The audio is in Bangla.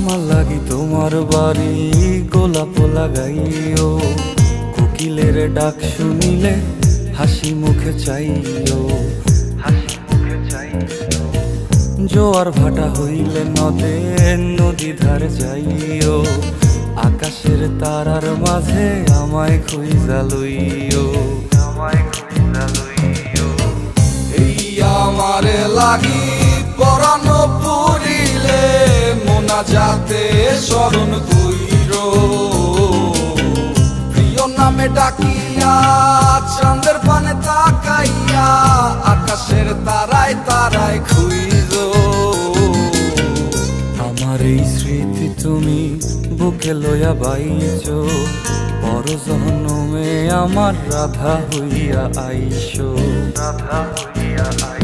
আমার লাগি তোমার বাড়ি গোলাপ লাগাইও, কোকিলের ডাক শুনিলে হাসি মুখে চাইও, হাসি মুখে চাইও। জোয়ার ভাটা হইলে নদে নদী ধারে যাইও, আকাশের তারার মাঝে আমায় খুঁজা লইও, আমায় খুঁজা লইও। এই আমারে লাগি পরানো পুরিলে মোনাজাতে স্মরণ কইরো, প্রিয় নামে ডাকিয়া চাঁদের পানে তাকাইয়া আকাশের তারায় তারায় খুইরো। আমার এই স্মৃতি তুমি বুকে লইয়া বাইছো, পর জন্মে আমার রাধা হইয়া আইসো, রাধা হইয়া আইসো।